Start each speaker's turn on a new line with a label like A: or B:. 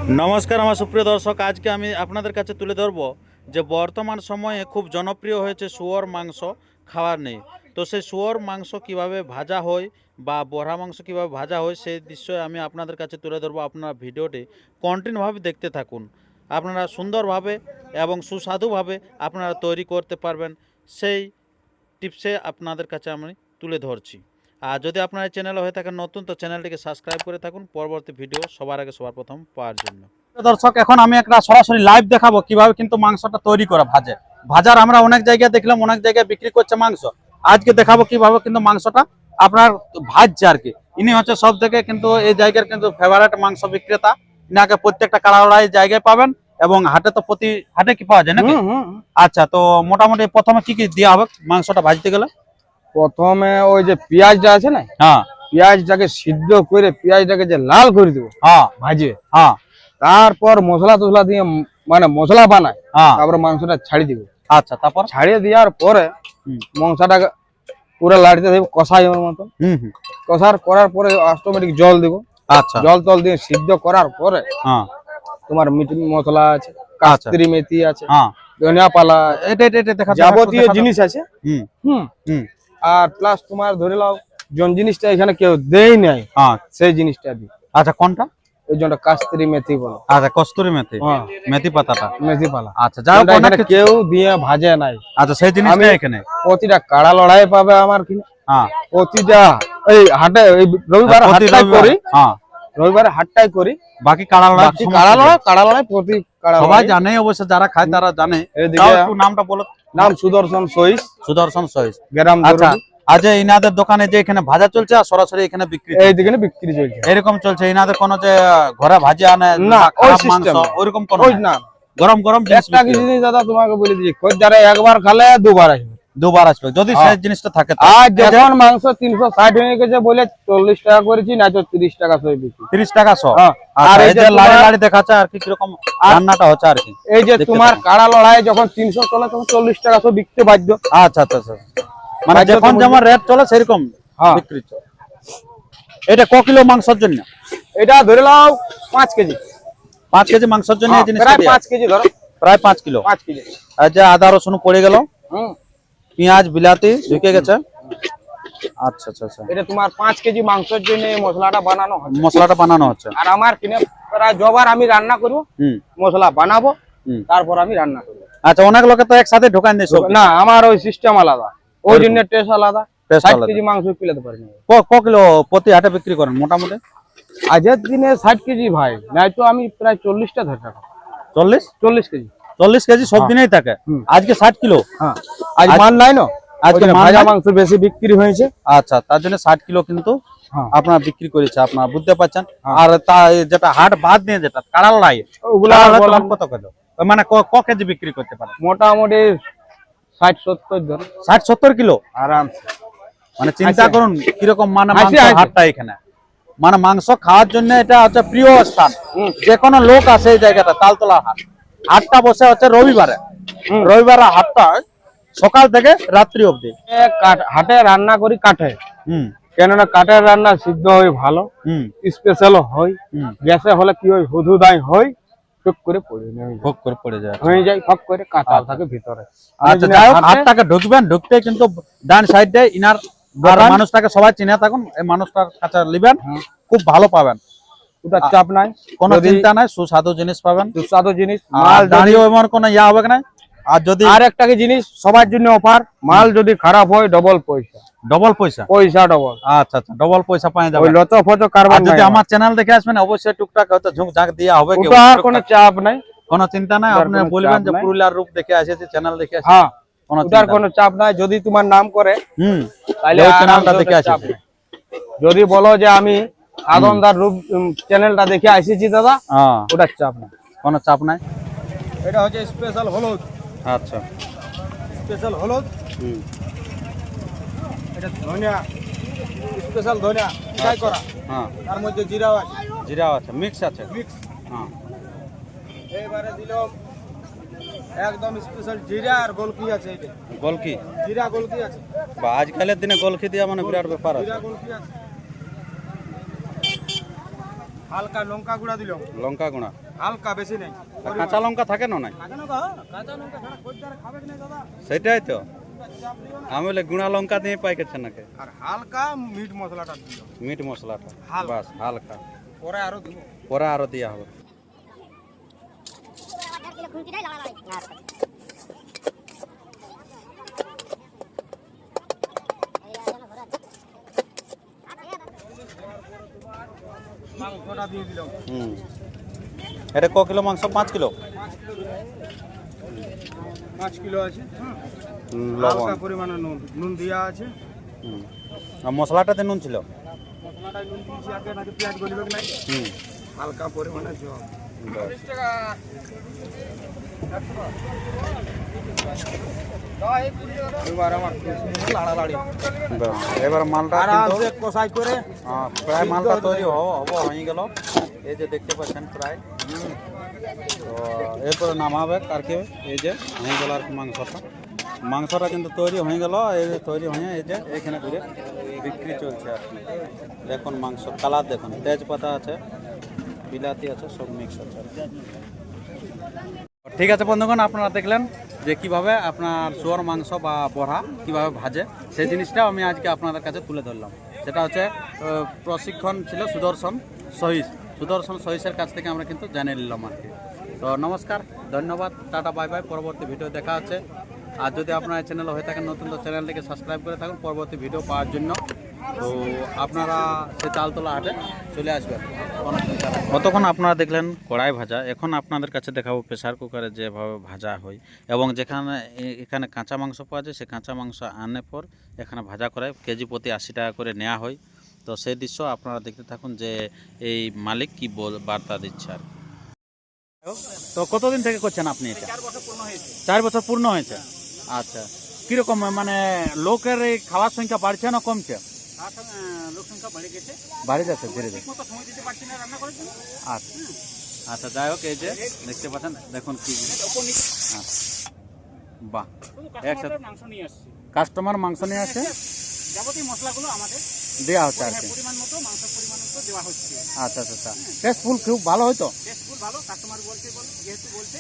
A: नमस्कार আমার সুপ্রিয় দর্শক, আজকে আমি আপনাদের কাছে তুলে ধরব যে বর্তমান সময়ে খুব জনপ্রিয় হয়েছে শুয়োর মাংস খাওয়ার নেই। তো সেই শুয়োর মাংস কিভাবে ভাজা হয় বা বড়া মাংস কিভাবে ভাজা হয় সেই দৃশ্যই আমি আপনাদের কাছে তুলে ধরব। আপনারা ভিডিওটি কন্টিনিউভাবে দেখতে থাকুন। আপনারা সুন্দরভাবে এবং সুস্বাদুভাবে আপনারা তৈরি করতে পারবেন, সেই টিপসে আপনাদের কাছে আমি তুলে ধরছি। আর যদি আপনার চ্যানেল হয়ে থাকেন নতুন, তো চ্যানেলটিকে সাবস্ক্রাইব করে থাকুন পরবর্তী ভিডিও সবার আগে সবার প্রথম পাওয়ার জন্য। দর্শক, এখন আমি একটা সরাসরি লাইভ দেখাবো কিভাবে কিন্তু মাংসটা তৈরি করে ভাজার আমরা অনেক জায়গায় দেখলাম, অনেক জায়গায় বিক্রি করছে মাংস। আজকে দেখাবো কিভাবে কিন্তু মাংসটা আপনার ভাজছে আর কি। ইনি হচ্ছে সব থেকে কিন্তু এই জায়গার কিন্তু ফেভারিট মাংস বিক্রেতা। ইনাকে প্রত্যেকটা কাড়াড়াই জায়গায় পাবেন এবং হাটে তো প্রতি হাটে কি পাওয়া যায় নাকি? আচ্ছা, তো মোটামুটি প্রথমে কি কি দেওয়া হবে মাংসটা ভাজতে গেলে?
B: প্রথমে ওই যে পেঁয়াজটা আছে না,
A: হ্যাঁ,
B: পেঁয়াজটাকে সিদ্ধ করে পেঁয়াজটাকে যে লাল করে দেবো,
A: হ্যাঁ,
B: ভাজে।
A: হ্যাঁ,
B: তারপর মশলা টসলা দিয়ে মানে মশলা বানায়,
A: হ্যাঁ।
B: তারপরে মাংসটা ছাড়ি দিব।
A: আচ্ছা, তারপর
B: ছাড়িয়ে দেওয়ার পরে মাংসটাকে পুরো লাড়িতে দেবো কষাইয়ের মতো। করার পরে অটোমেটিক জল দেবো।
A: আচ্ছা,
B: জল দিয়ে সিদ্ধ করার পরে
A: হ্যাঁ,
B: তোমার মিট মশলা আছে, কাস্তুরি মেথি আছে,
A: হ্যাঁ,
B: ধনিয়া পালা,
A: এটা দেখা
B: যাবতীয় জিনিস আছে।
A: হুম,
B: হুম
A: হুম,
B: আর প্লাস তোমার ধরে নাও কোন জিনিসটা এখানে কেউ দেই নাই,
A: হ্যাঁ,
B: সেই জিনিসটা দিই।
A: আচ্ছা, কোনটা?
B: এই জন্য কাস্তুরি মেথি বলো।
A: আচ্ছা, কস্তুরি মেথি,
B: হ্যাঁ,
A: মেথি পাতাটা।
B: মেথি পালা।
A: আচ্ছা, যাই হোক,
B: এখানে কেউ দিয়ে ভাজে নাই।
A: আচ্ছা, সেই জিনিসটা এখানে
B: প্রতিটা কাড়া লড়াই পাবে আমার কিনে।
A: হ্যাঁ,
B: প্রতিটা এই হাটে এই রবিবার হাটটাই করি।
A: হ্যাঁ,
B: রবিবারে হাটটাই করি।
A: বাকি কাড়া
B: লড়াই প্রতি কাড়া
A: সবাই জানে, অবশ্য যারা খায় তারা জানে।
B: এদিকে
A: একটু নামটা বলো।
B: নাম সুদর্শন সহিস,
A: সুদর্শন সহিস,
B: গ্রাম।
A: আচ্ছা, আজ ইনাদের দোকানে যে এখানে ভাজা চলছে আর সরাসরি এখানে বিক্রি,
B: এই দিকে বিক্রি চলছে,
A: এরকম চলছে। ইনাদের কোনো যে ঘরে ভাজি আনে
B: না, ওই
A: মাংস ওইরকম কোনো
B: না।
A: গরম গরম
B: একটা জিনিস দাদা তোমাকে বলে দিই, যারা একবার খালে দুবার আসবে
A: যদি সেই জিনিসটা থাকে।
B: আর যখন মাংস 360 হয়ে গেছে বলে 40 টাকা করেছি, না তো 30 টাকা সহ বিক্রি।
A: 30 টাকা শো।
B: আর এই যে
A: লাড়ি দেখাচ্ছে আর কি কিরকম রান্নাটা হচ্ছে আর কি।
B: এই যে তোমার কাড়া লড়াই যখন 300 চলে তখন 40 টাকা সহ বিকতে বাধ্য।
A: আচ্ছা, মানে যখন যেমন রেট চলে সেরকম বিক্রি চলে। এটা ক কিলো মাংসের জন্য?
B: এটা ধরে নাও 5 কেজি।
A: 5 কেজি মাংসের জন্য এই জিনিসটা
B: প্রায় 5 কেজি ধরো,
A: প্রায় 5 কিলো।
B: 5 কেজি।
A: আর যে আদা রসুন পড়ে গেল, পেঁয়াজ বিলাতি ঢুকে গেছে। আচ্ছা,
B: এটা তোমার 5 কেজি মাংসের জন্য মশলাটা বানানো হচ্ছে। আর আমার কিনে প্রায় জবার আমি রান্না করব, মশলা বানাবো, তারপর আমি রান্না করব।
A: আচ্ছা, অনেক লোকে তো একসাথে ঢোকান দেয় সব।
B: না, আমার ওই সিস্টেম আলাদা, ওই জন্য টেস্ট আলাদা। 60 কেজি মাংস কিলাতে পারি না।
A: ক কিলো প্রতি হাটে বিক্রি করেন মোটামুটি?
B: আজের দিনে 60 কেজি ভাই, নাই তো আমি প্রায় 40টা ধরে রাখা। 40 কেজি।
A: 40 কেজি সব দিনেই থাকে। আজকে 60 কিলো।
B: হ্যাঁ, আজ মান নাই না, আজকে ভাজা মাংস বেশি বিক্রি হয়েছে।
A: আচ্ছা, তার জন্য 60 কিলো কিন্তু আপনারা বিক্রি করেছে, আপনারা বুঝতে পারছেন। আর তা যেটা হাট বাদ নিয়ে যেটা কাড়া লড়াই, ওগুলা কত কিলো মানে ক কেজি বিক্রি করতে পারে?
B: মোটামুটি 60-70 ধরো।
A: 60-70 কিলো
B: আরামসে।
A: মানে চিন্তা করুন কিরকম মানে হাটটা এখানে। মানে মাংস খাওয়ার জন্য এটা হচ্ছে প্রিয় স্থান। যে কোনো লোক আসে এই জায়গাটা, তালতলা হাটটা বসে হচ্ছে রবিবারে। হাটটা সকাল থেকে রাত্রি অবধি।
B: হাটে রান্না করি কাঠে, কেননা কাঠের রান্না সিদ্ধ হয় ভালো, স্পেশাল হয়। গ্যাসে হলে কি হয়, হুদুদাই হয়, টুক করে পড়ে যায়, হয়ে যায় ফক করে কাঁচা থাকে ভিতরে।
A: আচ্ছা, হাটটাকে ঢুকবেন, ঢুকতে কিন্তু ডান সাইডে ইনার মানুষটাকে সবাই চিনে থাকুন, এই মানুষটার কাছে নেবেন, খুব ভালো পাবেন।
B: ওটা চাপ নাই,
A: কোনো চিন্তা নাই, সুস্বাদু জিনিস পাবেন,
B: সুস্বাদু জিনিস।
A: মাল দাঁড়িয়ে এমন কোনো ইয়া হবে না। আর যদি
B: আর একটা জিনিস সবার জন্য অফার, মাল যদি খারাপ হয় ডবল পয়সা। ডবল।
A: আচ্ছা, ডবল পয়সা পাওয়া যাবে।
B: ওই লত ফটো কারবার
A: যদি আমার চ্যানেল দেখে আসবেন অবশ্যই টুকটাক হয়তো ঝুঁকঝাক দিয়া হবে,
B: কোনো চাপ নাই,
A: কোনো চিন্তা নাই। আপনি বলবেন যে পুরুলিয়ার রূপ দেখে আসেছি, চ্যানেল দেখে আসেছি।
B: হ্যাঁ, কোনো চাপ নাই। যদি তোমার নাম করে তাহলে ওই চ্যানেলটা দেখে আসেছি। যদি বলো যে আমি সাধনদার রূপ চ্যানেলটা দেখে আসেছি দাদা, ওটার চাপ নাই,
A: কোনো চাপ নাই।
B: এটা হচ্ছে স্পেশাল হলুদ।
A: আচ্ছা,
B: স্পেশাল হলুদ। এটা ধনিয়া, স্পেশাল ধনিয়া ফ্রাই করা। তার মধ্যে জিরাও আছে,
A: মিক্স আছে।
B: এবারে দিলাম একদম স্পেশাল জিরা আর গোলকি আছে। এটা
A: গোলকি,
B: জিরা গোলকি আছে।
A: বা আজকালের দিনে গোলকি দিয়া মানে বিরাট ব্যাপার আছে।
B: জিরা গোলকি আছে। হালকা লঙ্কা গুঁড়া দিলাম,
A: লঙ্কা গুঁড়া,
B: হালকা বেশি নেই।
A: আর কাঁচা লঙ্কা থাকে না নাই? সেটাই তো আমি বলে গুঁড়া লঙ্কা দিয়ে পাইকেছে নাকি?
B: আর হালকা মিট মশলাটা দিও,
A: মিট মশলাটা
B: হালকা।
A: বাস হালকা,
B: পরে আরো দিব।
A: পরে আরো দেওয়া হবে।
B: মাংসটা দিয়ে দিলাম।
A: এটা ক কিলো মাংস? 5 কিলো
B: 5 কিলো আছে।
A: লবণ,
B: হালকা পরিমাণে নুন, নুন দেওয়া আছে।
A: আর মশলাটাতে নুন ছিল?
B: মশলাটাই নুন দিয়েছি আগে, নাকি পেঁয়াজ গলিবে নাই। হালকা পরিমাণে জল। এবার আমার লাড়ালাড়ি
A: এবার মালটা
B: আরামসে কষাই করে
A: প্রায় মালটা তৈরি হয়ে গেল। এই যে দেখতে পাচ্ছেন প্রায়। তো এরপরে নামাবে আর কি, এই যে হয়ে গেল আর কি মাংসটা কিন্তু তৈরি হয়ে গেল। এই যে তৈরি হয়ে এই যে এখানে ঘুরে বিক্রি চলছে আর কি। দেখুন মাংস কালার দেখুন, তেজপাতা আছে, বিলাতি আছে, সব মিক্স আছে। ঠিক আছে বন্ধুগণ, আপনারা দেখলেন যে কিভাবে আপনার শুয়োর মাংস বা বড়া কিভাবে ভাজে, সেই জিনিসটাও আমি আজকে আপনাদের কাছে তুলে ধরলাম। সেটা হচ্ছে প্রশিক্ষণ ছিল সুদর্শন সহিসের কাছ থেকে আমরা কিন্তু জেনে নিলাম আর কি। তো নমস্কার, ধন্যবাদ, টাটা, বাই বাই। পরবর্তী ভিডিও দেখা আছে। আর যদি আপনার এই চ্যানেল হয়ে থাকেন নতুন, তো চ্যানেলটিকে সাবস্ক্রাইব করে থাকুন পরবর্তী ভিডিও পাওয়ার জন্য। তো আপনারা সে তালতলা হাটে চলে আসবেন। কতক্ষণ আপনারা দেখলেন কড়াই ভাজা, এখন আপনাদের কাছে দেখাবো প্রেসার কুকারে যেভাবে ভাজা হয়, এবং যেখানে এখানে কাঁচা মাংস পাওয়া যায়, সে কাঁচা মাংস আনার পর এখানে ভাজা করে কেজি প্রতি 80 টাকা করে নেওয়া হয়। তো সেই দৃশ্য আপনারা দেখতে থাকুন যে এই মালিক কি বার্তা দিচ্ছে আর কি। তো কতদিন থেকে করছেন আপনি এটা?
B: 4 বছর পূর্ণ হয়েছে।
A: 4 বছর পূর্ণ হয়েছে। আচ্ছা, কিরকম মানে লোকের এই খাওয়ার সংখ্যা বাড়ছে না কমছে?
B: লোক সংখ্যা বেড়ে গেছে,
A: বাড়ে যাচ্ছে ধীরে ধীরে।
B: ঠিকমতো সময় দিতে পারছি না রান্না করার জন্য।
A: আচ্ছা আচ্ছা, যাই হোক, এই যে দেখতে পাচ্ছেন, দেখুন কি বাহ, একসাথে
B: মাংস নিয়ে আসছি,
A: কাস্টমার মাংস নিয়ে আসে,
B: যাবতীয় মশলাগুলো আমাদের
A: দেওয়া হচ্ছে আর কি।
B: পরিমাণ মতো মাংসের পরিমাণ মতো দেওয়া হচ্ছে।
A: আচ্ছা আচ্ছা, টেস্টফুল খুব ভালো হয়তো।
B: টেস্টফুল ভালো, কাস্টমার যেহেতু বলছে।